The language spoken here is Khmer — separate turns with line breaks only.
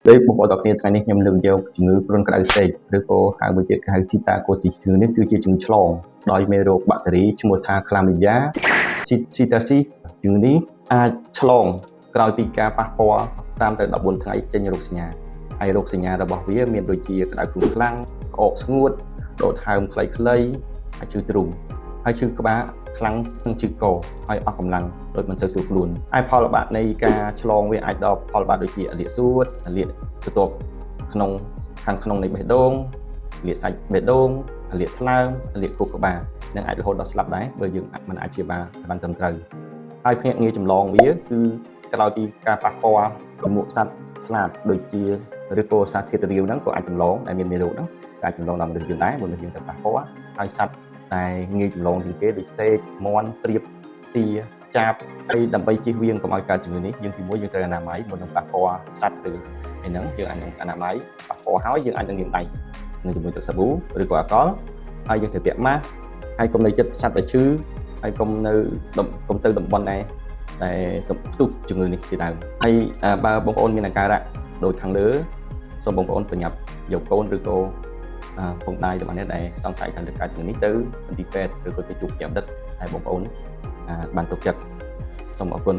ដោយបងប្អូនទាំងគ្នាថ្ងៃនេះខ្ញុំលើកយកជំងឺគ្រុនក្តៅសេកឬក៏ហៅមួយទៀតគេហៅស៊ីតាកូស៊ីសជំងឺនេះគឺជាជំងឺឆ្លងដោយមេរោគបាក់តេរីឈ្មោះថា Chlamydia psittacis ជំងឺនេះអាចឆ្លងក្រោយពីការប៉ះពាល់តាមទៅ14ថ្ងៃចេញរោគសញ្ញាហើយរោគសញ្ញារបស់វាមានដូចជាក្តៅខ្លួនខ្លាំងក្អកស្ងួតដកហើមខ្លីៗហើយឈឺទ្រូងហើយឈឺក្បាលខ្លាំងនិងឈឺកហើយអស់កម្លាំងដោយមិនសូវស្រួលខ្លួនហើយផលល្បាក់នៃការឆ្លងវាអាចដល់ផលល្បាក់ដូចជាលាកសួតលាកស្រទាប់ក្នុងខាងក្នុងនៃបេះដូងលាកសាច់បេះដូងលាកថ្លើមលាកខួរក្បាលនិងអាចរហូតដល់ស្លាប់ដែរបើយើងមិនអាចព្យាបាលបានត្រឹមត្រូវហើយភ្នាក់ងារចម្លងវាគឺក្រោយពីការប៉ះពាល់ជាមួយសត្វស្លាបដូចជាឬក៏សត្វធាតុរាវហ្នឹងក៏អាចចម្លងដែលមានមេរោគហ្នឹងអាចចម្លងដល់មនុស្សយើងដែរមនុស្សយើងទៅប៉ះពាល់ហើយសត្វតែងាយចម្លងជាងគេដូចសេកមាន់ព្រាបទាចាបហើយដើម្បីជៀសវាងកុំឲ្យកើតជំងឺនេះយើងទីមួយយើងត្រូវអនាម័យមុននឹងប៉ះពាល់សត្វឬហ្នឹងយើងអាចនឹងអនាម័យប៉ះពាល់ហើយយើងអាចនឹងលាងដៃនឹងជាមួយទឹកសាប៊ូឬក៏អាល់កុលហើយយើងត្រូវពាក់ម៉ាស់ហើយកុំនៅចិត្តសត្វដែលឈឺហើយកុំទៅតំបន់ដែលផ្ទុះជំងឺនេះជាដើមហើយបើបងប្អូនមានអាការៈដូចខាងលើសូមបងប្អូនប្រញាប់យកកូនឬក៏ពងដាយរបស់អ្នកដែលសង្ស័យថានឹងកើតជំងឺនេះទៅមន្ទីរពេទ្យឬក៏ទៅជួបជាបណ្ឌិតហើយបងប្អូនបានទុកចិត្តសូមអរគុណ